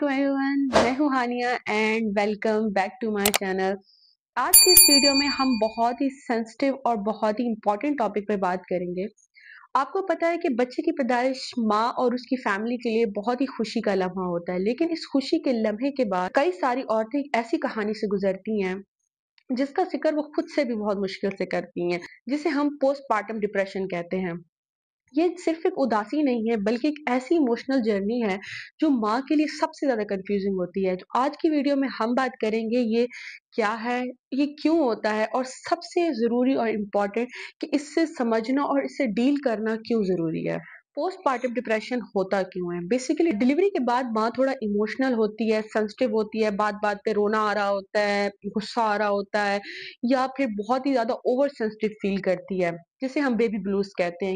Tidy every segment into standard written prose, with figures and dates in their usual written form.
वालेकुम एवरीवन, मैं हूँ Hania and welcome back to my channel. आज की इस वीडियो में हम बहुत ही सेंसिटिव और बहुत ही इम्पोर्टेंट टॉपिक पे बात करेंगे। आपको पता है कि बच्चे की पैदाइश माँ और उसकी फैमिली के लिए बहुत ही खुशी का लम्हा होता है, लेकिन इस खुशी के लम्हे के बाद कई सारी औरतें ऐसी कहानी से गुजरती हैं जिसका जिक्र वो खुद से भी बहुत मुश्किल से करती हैं, जिसे हम पोस्टपार्टम डिप्रेशन कहते हैं। ये सिर्फ एक उदासी नहीं है बल्कि एक ऐसी इमोशनल जर्नी है जो माँ के लिए सबसे ज़्यादा कंफ्यूजिंग होती है। तो आज की वीडियो में हम बात करेंगे ये क्या है, ये क्यों होता है और सबसे ज़रूरी और इम्पोर्टेंट कि इससे समझना और इससे डील करना क्यों ज़रूरी है। पोस्टपार्टम डिप्रेशन होता क्यों है? बेसिकली डिलीवरी के बाद माँ थोड़ा इमोशनल होती है, सेंसिटिव होती है, बात-बात पे रोना आ रहा होता है, गुस्सा आ रहा होता है या फिर बहुत ही ज़्यादा ओवर सेंसिटिव फील करती है, जिसे हम बेबी ब्लूज़ कहते हैं।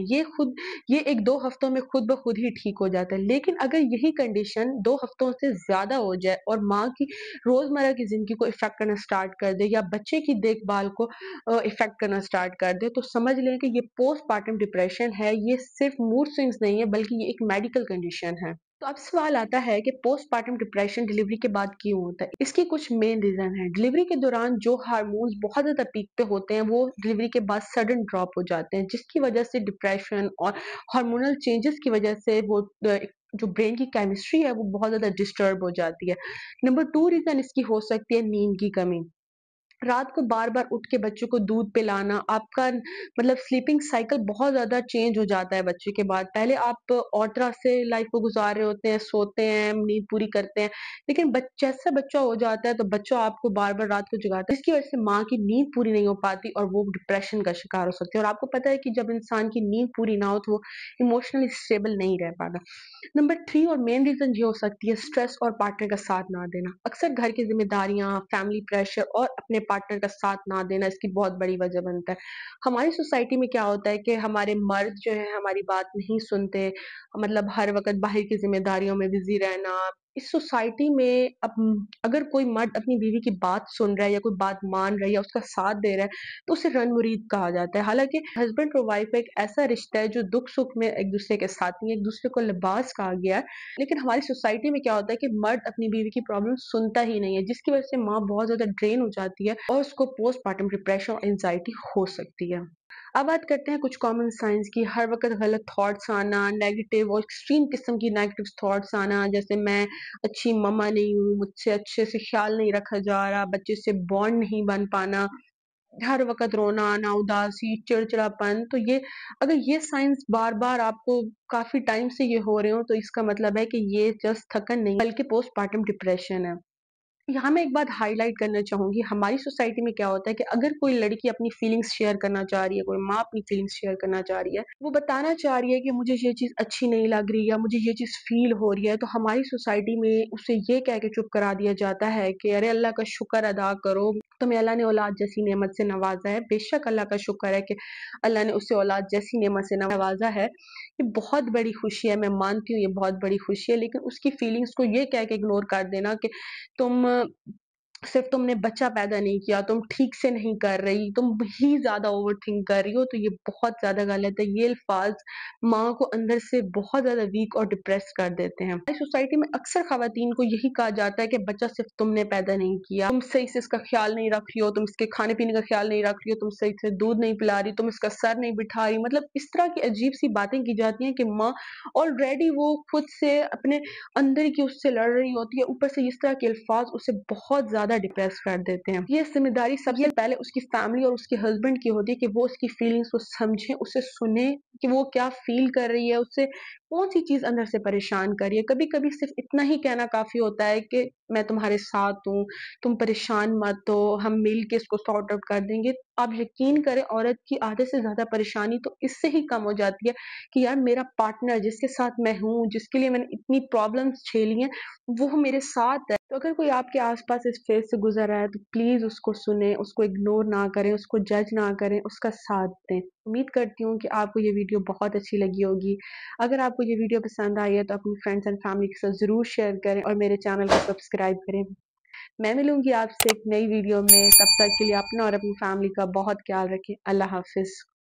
ये 1-2 हफ्तों में खुद ब खुद ही ठीक हो जाता है। लेकिन अगर यही कंडीशन 2 हफ्तों से ज़्यादा हो जाए और माँ की रोज़मर्रा की ज़िंदगी को इफ़ेक्ट करना स्टार्ट कर दे या बच्चे की देखभाल को इफ़ेक्ट करना स्टार्ट कर दे, तो समझ लें कि ये पोस्टपार्टम डिप्रेशन है। ये सिर्फ़ मूड स्विंग्स नहीं है बल्कि ये एक मेडिकल कंडीशन है। तो अब सवाल आता है कि पोस्टपार्टम डिप्रेशन डिलीवरी के बाद क्यों होता है? इसके कुछ मेन रीज़न हैं। डिलीवरी के दौरान जो हार्मोन्स बहुत ज़्यादा पीक पे होते हैं, वो डिलीवरी के बाद सडन ड्रॉप हो जाते हैं, जिसकी वजह से डिप्रेशन और हार्मोनल चेंजेस की वजह से वो जो ब्रेन की केमिस्ट्री है वो बहुत ज़्यादा डिस्टर्ब हो जाती है। नंबर 2 रीज़न इसकी हो सकती है नींद की कमी। रात को बार-बार उठ के बच्चों को दूध पिलाना, आपका मतलब स्लीपिंग साइकिल बहुत ज़्यादा चेंज हो जाता है बच्चे के बाद। पहले आप और तरह से लाइफ़ को गुज़ार रहे होते हैं, सोते हैं, नींद पूरी करते हैं, लेकिन जैसा बच्चा हो जाता है तो बच्चा आपको बार-बार रात को जगाता है, जिसकी वजह से माँ की नींद पूरी नहीं हो पाती और वो डिप्रेशन का शिकार हो सकती है। और आपको पता है कि जब इंसान की नींद पूरी ना हो तो वो इमोशनली स्टेबल नहीं रह पाता। नंबर 3 और मेन रीज़न ये हो सकती है स्ट्रेस और पार्टनर का साथ ना देना। अक्सर घर की ज़िम्मेदारियाँ, फैमिली प्रेशर और अपने पार्टनर का साथ ना देना इसकी बहुत बड़ी वजह बनता है। हमारी सोसाइटी में क्या होता है कि हमारे मर्द जो हैं हमारी बात नहीं सुनते, मतलब हर वक़्त बाहर की ज़िम्मेदारियों में बिज़ी रहना। इस सोसाइटी में अगर कोई मर्द अपनी बीवी की बात सुन रहा है या कोई बात मान रहा है या उसका साथ दे रहा है, तो उसे रन-मुरीद कहा जाता है। हालाँकि हस्बैंड और वाइफ एक ऐसा रिश्ता है जो दुख-सुख में एक-दूसरे के साथी हैं, एक-दूसरे को लिबास कहा गया है। लेकिन हमारी सोसाइटी में क्या होता है कि मर्द अपनी बीवी की प्रॉब्लम सुनता ही नहीं है, जिसकी वजह से माँ बहुत ज़्यादा ड्रेन हो जाती है और उसको पोस्टपार्टम डिप्रेशन और एंग्ज़ायटी हो सकती है। अब बात करते हैं कुछ कॉमन साइंस की। हर वक़्त गलत थॉट्स आना, नेगेटिव और एक्सट्रीम किस्म की नेगेटिव थॉट्स आना, जैसे मैं अच्छी मम्मा नहीं हूँ, मुझसे अच्छे से ख़्याल नहीं रखा जा रहा, बच्चे से बॉन्ड नहीं बन पाना, हर वक़्त रोना आना, उदासी, चिड़चिड़ापन। तो ये अगर ये साइन्स बार-बार आपको काफ़ी टाइम से ये हो रहे हों, तो इसका मतलब है कि ये जस्ट थकन नहीं बल्कि पोस्टपार्टम डिप्रेशन है। यहाँ मैं एक बात हाइलाइट करना चाहूँगी, हमारी सोसाइटी में क्या होता है कि अगर कोई लड़की अपनी फीलिंग्स शेयर करना चाह रही है, कोई माँ अपनी फीलिंग्स शेयर करना चाह रही है, वो बताना चाह रही है कि मुझे ये चीज़ अच्छी नहीं लग रही या मुझे ये चीज़ फ़ील हो रही है, तो हमारी सोसाइटी में उसे ये कह के चुप करा दिया जाता है कि अरे अल्लाह का शुक्र अदा करो, तुम्हें अल्लाह ने औलाद जैसी नेमत से नवाज़ा है। बेशक अल्लाह का शुक्र है कि अल्लाह ने उसे औलाद जैसी नेमत से नवाज़ा है। ये बहुत बड़ी खुशी है, मैं मानती हूँ ये बहुत बड़ी खुशी है, लेकिन उसकी फीलिंग्स को ये कह के इग्नोर कर देना कि तुम सिर्फ़ तुमने बच्चा पैदा नहीं किया, तुम ठीक से नहीं कर रही, तुम ही ज़्यादा ओवरथिंक कर रही हो, तो ये बहुत ज़्यादा गलत है। ये अल्फ़ाज़ माँ को अंदर से बहुत ज़्यादा वीक और डिप्रेस कर देते हैं। हमारी सोसाइटी में अक्सर ख़वातीन को यही कहा जाता है कि बच्चा सिर्फ़ तुमने पैदा नहीं किया, तुम सही से इसका ख़्याल नहीं रख रही हो, तुम इसके खाने-पीने का ख़्याल नहीं रख रही हो, तुम सही से दूध नहीं पिला रही, तुम इसका सर नहीं बिठा रही। मतलब इस तरह की अजीब-सी बातें की जाती हैं कि माँ ऑलरेडी वो खुद से अपने अंदर की उससे लड़ रही होती है, ऊपर से इस तरह के अल्फ़ाज़ उसे बहुत ज़्यादा डिप्रेस कर देते हैं। ये ज़िम्मेदारी सबसे पहले उसकी फैमिली और उसके हस्बैंड की होती है कि वो उसकी फीलिंग्स को समझें, उसे सुनें कि वो क्या फ़ील कर रही है, उसे कौन-सी चीज़ अंदर से परेशान कर रही है। कभी-कभी सिर्फ़ इतना ही कहना काफ़ी होता है कि मैं तुम्हारे साथ हूँ, तुम परेशान मत हो, हम मिल के इसको सॉर्ट आउट कर देंगे। आप यकीन करें औरत की आधे से ज़्यादा परेशानी तो इससे ही कम हो जाती है कि यार मेरा पार्टनर जिसके साथ मैं हूँ, जिसके लिए मैंने इतनी प्रॉब्लम्स झेली हैं, वो मेरे साथ है। तो अगर कोई आपके आस-पास इस फ़ेज़ से गुज़र रहा है तो प्लीज़ उसको सुनें, उसको इग्नोर ना करें, उसको जज ना करें, उसका साथ दें। उम्मीद करती हूँ कि आपको ये वीडियो बहुत अच्छी लगी होगी। अगर आपको ये वीडियो पसंद आई है तो अपनी फ्रेंड्स एंड फैमिली के साथ ज़रूर शेयर करें और मेरे चैनल को सब्सक्राइब करें। मैं मिलूँगी आपसे एक नई वीडियो में, तब तक के लिए अपना और अपनी फैमिली का बहुत ख़्याल रखें। अल्लाह हाफ़िज़।